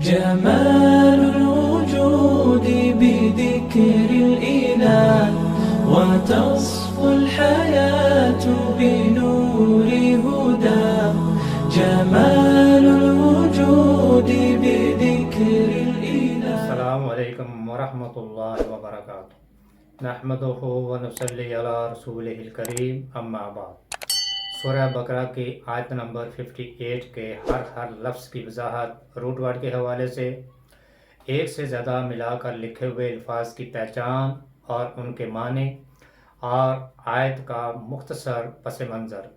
جمال الوجود بذكر الإله وتصفو الحياة بنور هدى. جمال الوجود بذكر الإله. السلام علیکم ورحمۃ اللہ وبرکاتہ. نحمدہ ونصلی علی رسولہ الکریم، اما بعد. سورہ بقرہ کی آیت نمبر 58 کے ہر لفظ کی وضاحت روٹ ورڈ کے حوالے سے، ایک سے زیادہ ملا کر لکھے ہوئے الفاظ کی پہچان اور ان کے معنی، اور آیت کا مختصر پس منظر،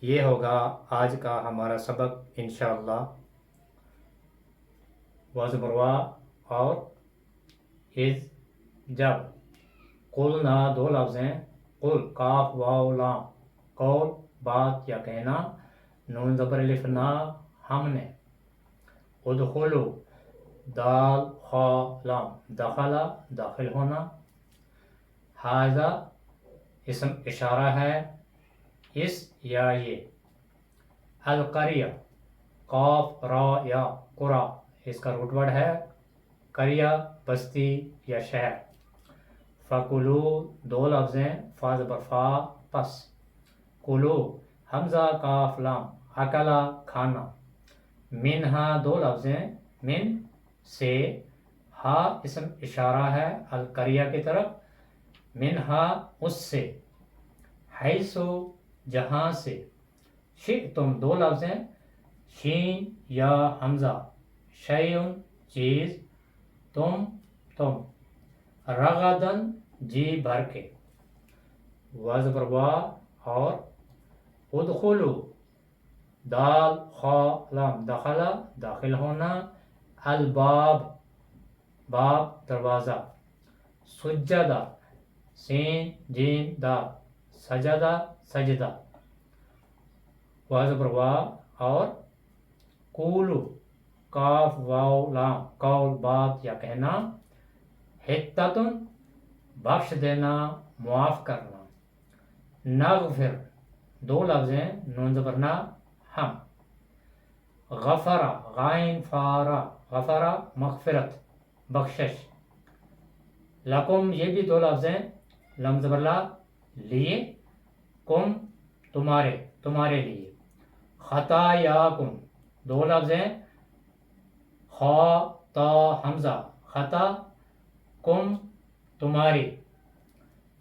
یہ ہوگا آج کا ہمارا سبق انشاءاللہ. واضح بروا اور از جب. قلنا دو لفظ ہیں، قل کاف واو لام، قول بات یا کہنا، نون زبر الف نا ہم نے. ادخلو دال خا لام، دخلا داخل ہونا. حاذا اسم اشارہ ہے، اس یا یہ. القریہ قاف را یا قرا، اس کا روٹ ورڈ ہے قریہ بستی یا شہر. فکلو دو لفظ ہیں، فا زبر فا پس. کلو حمزہ کاف لام، اکلا کھانا. منہا دو لفظ ہیں، من سے، ہا اسم اشارہ ہے القریہ کی طرف، منہا اس سے. حیثو جہاں سے. شئتم دو لفظ ہیں، شین یا حمزہ. شیئن چیز، تم. رغدن جی بھر کے. وزبر وا اور ادخلو دال خا لام، دخلا داخل ہونا. الباب باب دروازہ. سجدہ سین جیم دا، سجدہ سجدہ. وزبر وا اور قولو کاف واو لام، قول بات یا کہنا. حتتن بخش دینا، معاف کرنا. نغفر دو لفظ ہیں، نون زبر نا ہم. غفرا غائن فارا، غفرا مغفرت بخشش. لکم یہ بھی دو لفظ ہیں، لم زبر لا لیے، کم تمہارے لیے. خطایاکم دو لفظ ہیں، خا تا حمزہ، خطا کم تمہاری.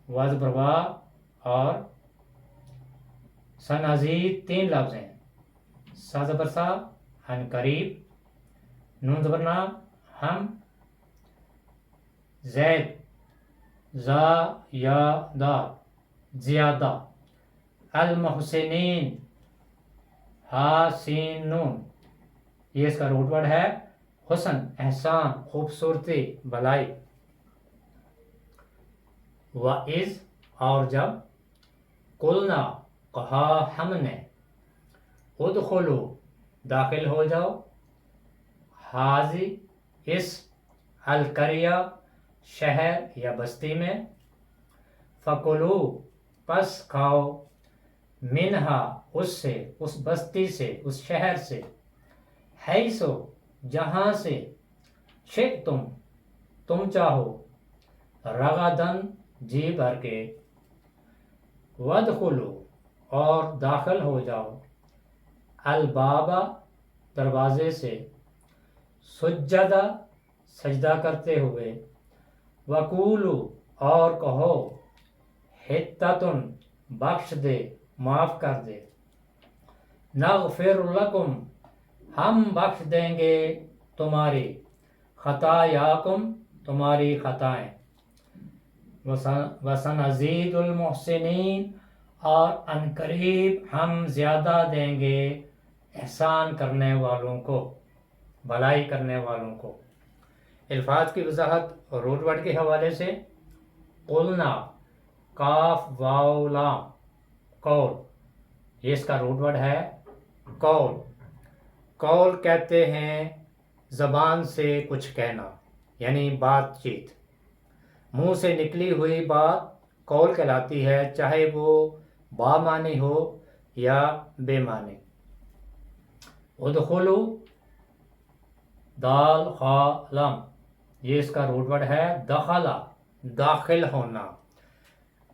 وزبر وا اور سنزید تین لفظ ہیں، سا زبر سا ان قریب، نون زبر نا ہم. زید زا یا دا زیادہ. المحسنین ہا سین نون، یہ اس کا روٹ ورڈ ہے حسن احسان خوبصورتی بھلائی. وَإِذْ اور جب. قلنا کہا ہم نے. ادخلو داخل ہو جاؤ. حاضی اس، القریہ شہر یا بستی میں. فکلو پس کھاؤ. منہا اس سے، اس بستی سے، اس شہر سے. حیثو جہاں سے. شئتم تم چاہو. رغدن جی بھر کے. وادخلو اور داخل ہو جاؤ. البابا دروازے سے. سجدہ سجدہ کرتے ہوئے. وقولو اور کہو. حتتن بخش دے، معاف کر دے. نغفر لکم ہم بخش دیں گے تمہاری. خطایاکم تمہاری خطائیں. وسنزید المحسنین اور عنقریب ہم زیادہ دیں گے احسان کرنے والوں کو، بھلائی کرنے والوں کو. الفاظ کی وضاحت روٹ ورڈ کے حوالے سے. قلنا کاف واو لام، قول، یہ اس کا روٹ ورڈ ہے قول. قول کہتے ہیں زبان سے کچھ کہنا، یعنی بات چیت. منہ سے نکلی ہوئی بات قول کہلاتی ہے، چاہے وہ با معنی ہو یا بے معنی. ادخلو دال خا لام، یہ اس کا روٹ ورڈ ہے دخلا، داخل ہونا،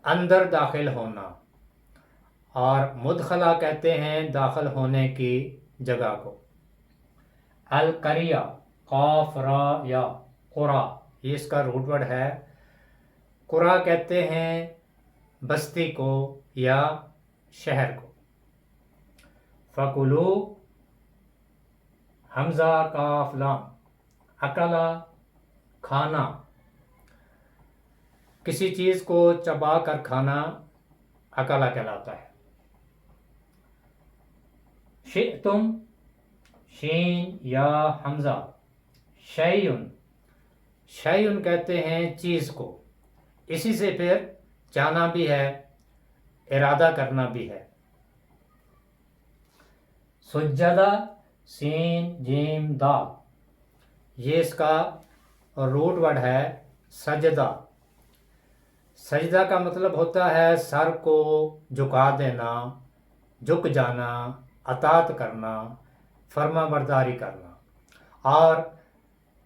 اندر داخل ہونا، اور مدخلہ کہتے ہیں داخل ہونے کی جگہ کو۔ القریہ، قاف را یا قرا، یہ اس کا روٹ ورڈ ہے۔ قرا کہتے ہیں بستی کو یا شہر کو۔ فکلو، حمزہ کاف لام، اکلا، کھانا، کسی چیز کو چبا کر کھانا اکلا کہلاتا ہے۔ شئتم، شین یا حمزہ، شیئن، شیئن کہتے ہیں چیز کو، اسی سے پھر چاہنا بھی ہے، ارادہ کرنا بھی ہے۔ سجدہ، سین جیم دال، یہ اس کا روٹ ورڈ ہے سجدہ۔ سجدہ کا مطلب ہوتا ہے سر کو جھکا دینا، جھک جانا، اطاعت کرنا، فرما برداری کرنا، اور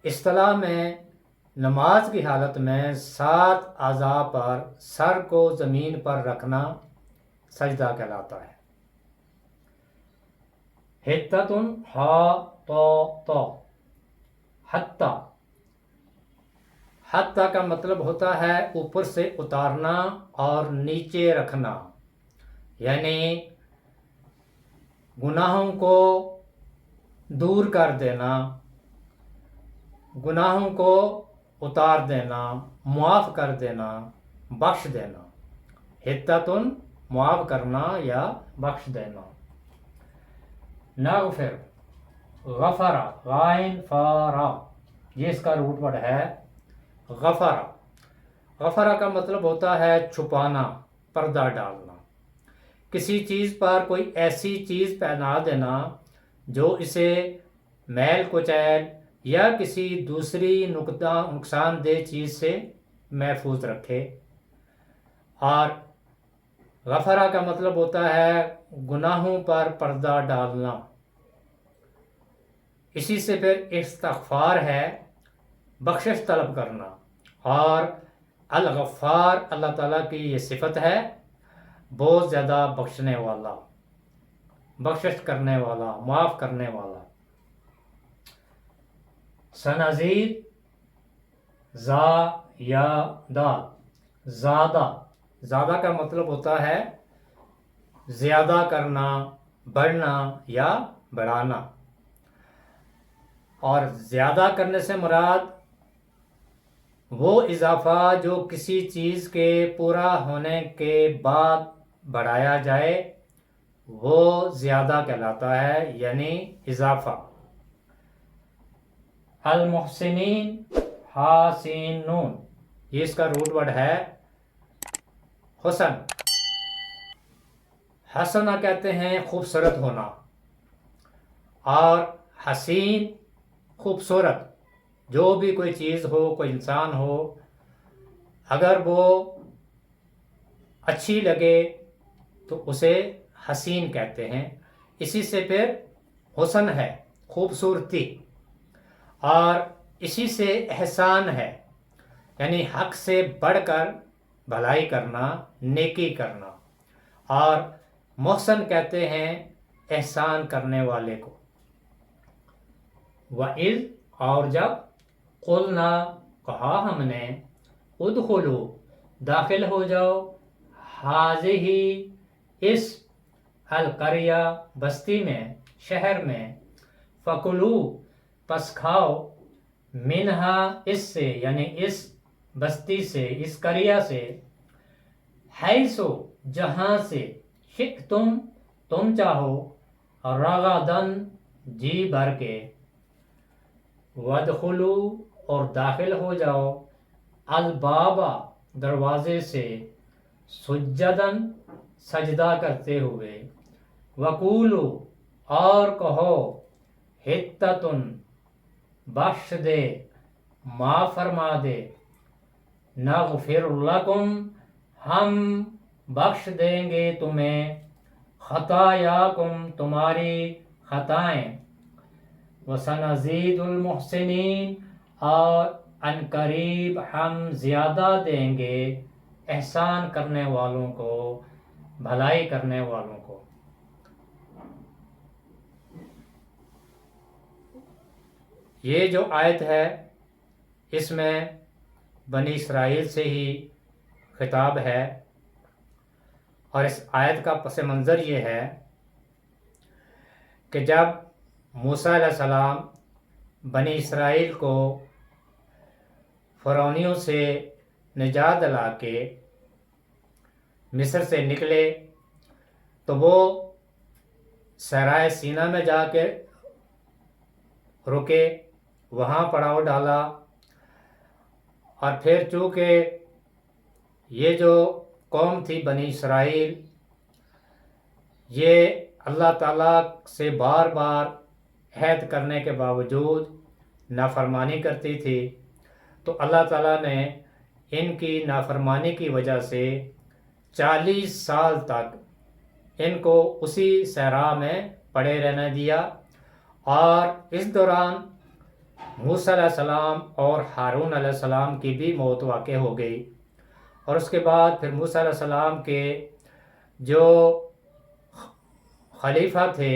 اصطلاح میں نماز کی حالت میں 7 اعضاء پر سر کو زمین پر رکھنا سجدہ کہلاتا ہے۔ حتتن، ہا تو تو، حتی، حتی کا مطلب ہوتا ہے اوپر سے اتارنا اور نیچے رکھنا، یعنی گناہوں کو دور کر دینا، گناہوں کو اتار دینا، معاف کر دینا، بخش دینا۔ حتتن، معاف کرنا یا بخش دینا۔ نغفر، غفر، غائن فارا، یہ اس کا روٹ ورڈ ہے غفر۔ غفر کا مطلب ہوتا ہے چھپانا، پردہ ڈالنا، کسی چیز پر کوئی ایسی چیز پہنا دینا جو اسے میل کچیل یا کسی دوسری نقصان دہ چیز سے محفوظ رکھے۔ اور غفرہ کا مطلب ہوتا ہے گناہوں پر پردہ ڈالنا، اسی سے پھر استغفار ہے بخشش طلب کرنا، اور الغفار اللہ تعالیٰ کی یہ صفت ہے، بہت زیادہ بخشنے والا، بخشش کرنے والا، معاف کرنے والا۔ سنزید، زا یا دال، زیادہ، زیادہ کا مطلب ہوتا ہے زیادہ کرنا، بڑھنا یا بڑھانا، اور زیادہ کرنے سے مراد وہ اضافہ جو کسی چیز کے پورا ہونے کے بعد بڑھایا جائے وہ زیادہ کہلاتا ہے، یعنی اضافہ۔ المحسنین، حاسین نون، یہ اس کا روٹ ورڈ ہے حسن۔ حسنہ کہتے ہیں خوبصورت ہونا، اور حسین خوبصورت، جو بھی کوئی چیز ہو، کوئی انسان ہو، اگر وہ اچھی لگے تو اسے حسین کہتے ہیں، اسی سے پھر حسن ہے خوبصورتی، اور اسی سے احسان ہے، یعنی حق سے بڑھ کر بھلائی کرنا، نیکی کرنا، اور محسن کہتے ہیں احسان کرنے والے کو۔ وَإِذْ، اور جب، قُلْنَا، کہا ہم نے، ادخلوا، داخل ہو جاؤ، ہذہ، اس، القریہ، بستی میں، شہر میں، فکلوا، پس کھاؤ، منہا، اس سے، یعنی اس بستی سے، اس قریہ سے، حیثو، جہاں سے، شئتم، تم چاہو، رغدن، جی بھر کے، وادخلوا، اور داخل ہو جاؤ، البابا، دروازے سے، سجدن، سجدہ کرتے ہوئے، وقولوا، اور کہو، حتتن، بخش دے، معاف فرما دے، نغفر لکم، ہم بخش دیں گے تمہیں، خطایاکم، تمہاری خطائیں، وسنزید المحسنین، اور ان قریب ہم زیادہ دیں گے احسان کرنے والوں کو، بھلائی کرنے والوں کو۔ یہ جو آیت ہے اس میں بنی اسرائیل سے ہی خطاب ہے، اور اس آیت کا پس منظر یہ ہے کہ جب موسیٰ علیہ السلام بنی اسرائیل کو فرعونیوں سے نجات دلا کے مصر سے نکلے تو وہ صحرائے سینا میں جا کے رکے، وہاں پڑاؤ ڈالا، اور پھر چونکہ یہ جو قوم تھی بنی اسرائیل، یہ اللہ تعالیٰ سے بار بار عہد کرنے کے باوجود نافرمانی کرتی تھی، تو اللہ تعالیٰ نے ان کی نافرمانی کی وجہ سے 40 سال تک ان کو اسی صحرا میں پڑے رہنے دیا، اور اس دوران موسیٰ علیہ السلام اور ہارون علیہ السلام کی بھی موت واقع ہو گئی۔ اور اس کے بعد پھر موسیٰ علیہ السلام کے جو خلیفہ تھے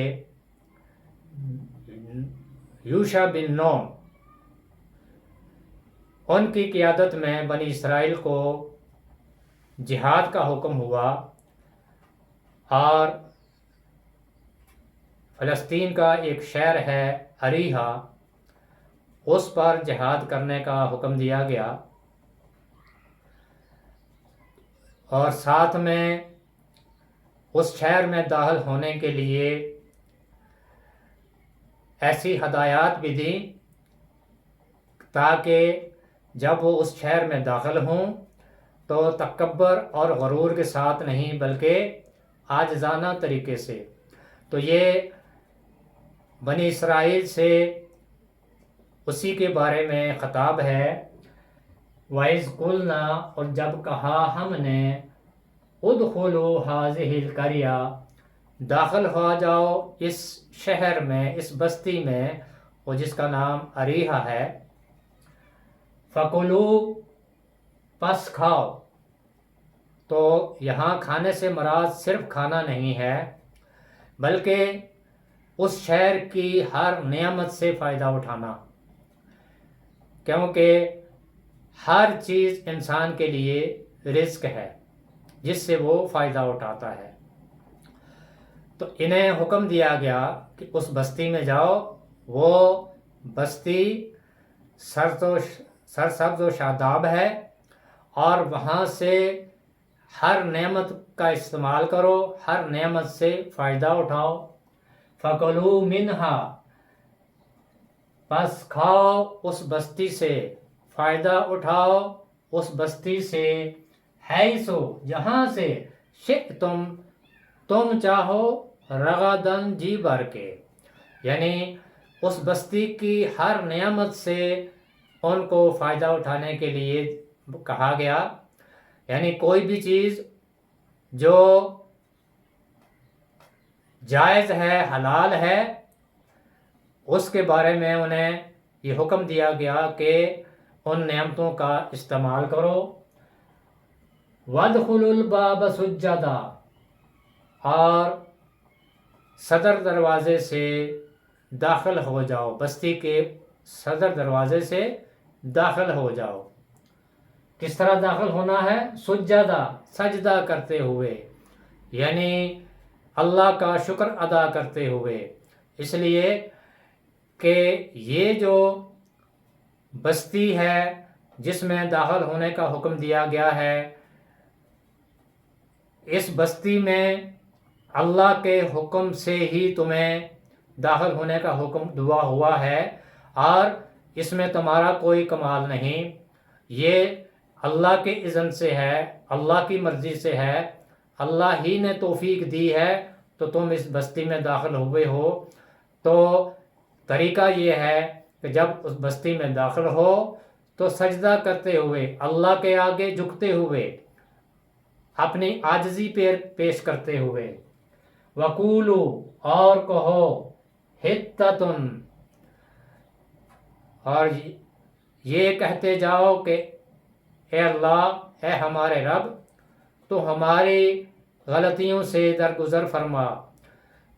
یوشع بن نون، ان کی قیادت میں بنی اسرائیل کو جہاد کا حکم ہوا، اور فلسطین کا ایک شہر ہے اریحا، اس پر جہاد کرنے کا حکم دیا گیا، اور ساتھ میں اس شہر میں داخل ہونے کے لیے ایسی ہدایات بھی دیں تاکہ جب وہ اس شہر میں داخل ہوں تو تکبر اور غرور کے ساتھ نہیں بلکہ عاجزانہ طریقے سے۔ تو یہ بنی اسرائیل سے اسی کے بارے میں خطاب ہے۔ وَإِذْ قُلْنَا، اور جب کہا ہم نے، ادخلوا هذه القرية، داخل ہو جاؤ اس شہر میں، اس بستی میں، اور جس کا نام اریحا ہے، فَكُلُوا، پس کھاؤ۔ تو یہاں کھانے سے مراد صرف کھانا نہیں ہے بلکہ اس شہر کی ہر نعمت سے فائدہ اٹھانا، کیونکہ ہر چیز انسان کے لیے رزق ہے جس سے وہ فائدہ اٹھاتا ہے۔ تو انہیں حکم دیا گیا کہ اس بستی میں جاؤ، وہ بستی سرسبز و شاداب ہے، اور وہاں سے ہر نعمت کا استعمال کرو، ہر نعمت سے فائدہ اٹھاؤ۔ فَكُلُوا مِنْهَا، پس کھاؤ اس بستی سے، فائدہ اٹھاؤ اس بستی سے، حیثو، جہاں سے، شئتم، تم چاہو، رغدن، جی بھر کے، یعنی اس بستی کی ہر نعمت سے ان کو فائدہ اٹھانے کے لیے کہا گیا، یعنی کوئی بھی چیز جو جائز ہے، حلال ہے، اس کے بارے میں انہیں یہ حکم دیا گیا کہ ان نعمتوں کا استعمال کرو۔ وَادْخُلُوا الْبَابَ سُجَّدًا، اور صدر دروازے سے داخل ہو جاؤ، بستی کے صدر دروازے سے داخل ہو جاؤ۔ کس طرح داخل ہونا ہے؟ سجدہ، سجدہ کرتے ہوئے، یعنی اللہ کا شکر ادا کرتے ہوئے، اس لیے کہ یہ جو بستی ہے جس میں داخل ہونے کا حکم دیا گیا ہے، اس بستی میں اللہ کے حکم سے ہی تمہیں داخل ہونے کا حکم دعا ہوا ہے، اور اس میں تمہارا کوئی کمال نہیں، یہ اللہ کے اذن سے ہے، اللہ کی مرضی سے ہے، اللہ ہی نے توفیق دی ہے تو تم اس بستی میں داخل ہوئے ہو۔ تو طریقہ یہ ہے کہ جب اس بستی میں داخل ہو تو سجدہ کرتے ہوئے، اللہ کے آگے جھکتے ہوئے، اپنی عاجزی پیش کرتے ہوئے، وَقُولُوا، اور کہو، حِطَّةٌ، اور یہ کہتے جاؤ کہ اے اللہ، اے ہمارے رب، تو ہماری غلطیوں سے درگزر فرما،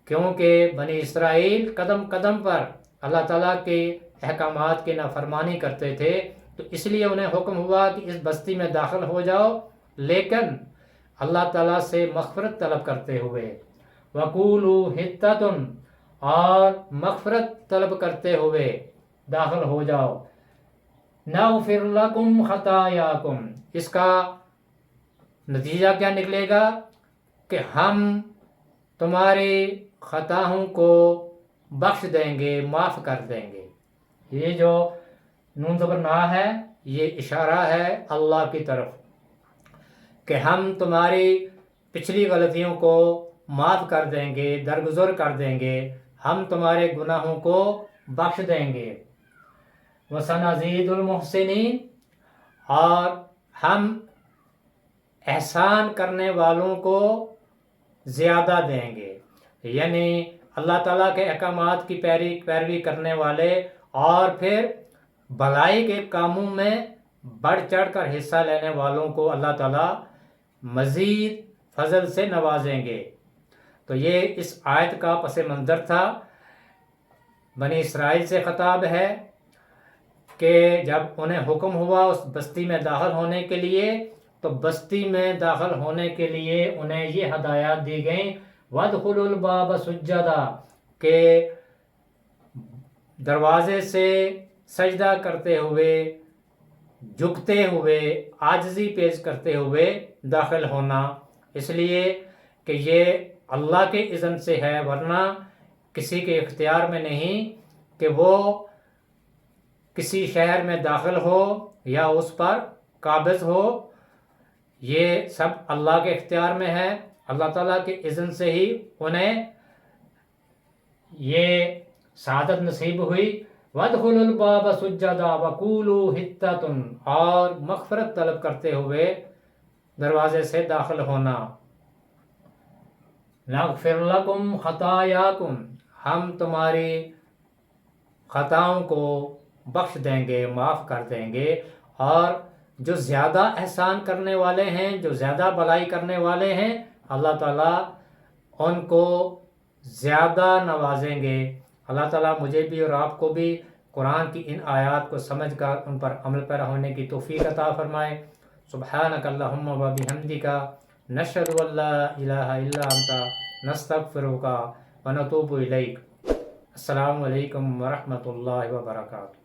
کیونکہ بنی اسرائیل قدم قدم پر اللہ تعالیٰ کے احکامات کی نافرمانی کرتے تھے، تو اس لیے انہیں حکم ہوا کہ اس بستی میں داخل ہو جاؤ، لیکن اللہ تعالیٰ سے مغفرت طلب کرتے ہوئے، وَقُولُوا حِطَّةٌ، اور مغفرت طلب کرتے ہوئے داخل ہو جاؤ، نَغْفِرْ لَكُمْ خَطَايَاكُمْ، اس کا نتیجہ کیا نکلے گا کہ ہم تمہاری خطاؤں کو بخش دیں گے، معاف کر دیں گے۔ یہ جو نون زبر نا ہے، یہ اشارہ ہے اللہ کی طرف کہ ہم تمہاری پچھلی غلطیوں کو معاف کر دیں گے، درگزر کر دیں گے، ہم تمہارے گناہوں کو بخش دیں گے۔ وَسَنَزِيدُ الْمُحْسِنِينَ، اور ہم احسان کرنے والوں کو زیادہ دیں گے، یعنی اللہ تعالیٰ کے احکامات کی پیروی کرنے والے اور پھر بھلائی کے کاموں میں بڑھ چڑھ کر حصہ لینے والوں کو اللہ تعالیٰ مزید فضل سے نوازیں گے۔ تو یہ اس آیت کا پس منظر تھا، بنی اسرائیل سے خطاب ہے کہ جب انہیں حکم ہوا اس بستی میں داخل ہونے کے لیے، تو بستی میں داخل ہونے کے لیے انہیں یہ ہدایات دی گئیں، وَادْخُلُوا الْبَابَ سُجَّدًا، کہ دروازے سے سجدہ کرتے ہوئے، جھکتے ہوئے، عاجزی پیش کرتے ہوئے داخل ہونا، اس لیے کہ یہ اللہ کے اذن سے ہے، ورنہ کسی کے اختیار میں نہیں کہ وہ کسی شہر میں داخل ہو یا اس پر قابض ہو، یہ سب اللہ کے اختیار میں ہے، اللہ تعالیٰ کے اذن سے ہی انہیں یہ سعادت نصیب ہوئی۔ وَادْخُلُوا الْبَابَ سُجَّدًا وَقُولُوا حِطَّةٌ، اور مغفرت طلب کرتے ہوئے دروازے سے داخل ہونا، نَغْفِرْ لَكُمْ خَطَايَاكُمْ، ہم تمہاری خطاؤں کو بخش دیں گے، معاف کر دیں گے، اور جو زیادہ احسان کرنے والے ہیں، جو زیادہ بھلائی کرنے والے ہیں، اللہ تعالیٰ ان کو زیادہ نوازیں گے۔ اللہ تعالیٰ مجھے بھی اور آپ کو بھی قرآن کی ان آیات کو سمجھ کر ان پر عمل پیرا ہونے کی توفیق عطا فرمائے۔ سبحانک اللہم و بحمدک، نشہد ان لا الہ الا انت، نستغفرک و نتوب الیک۔ السلام علیکم ورحمۃ اللہ وبرکاتہ۔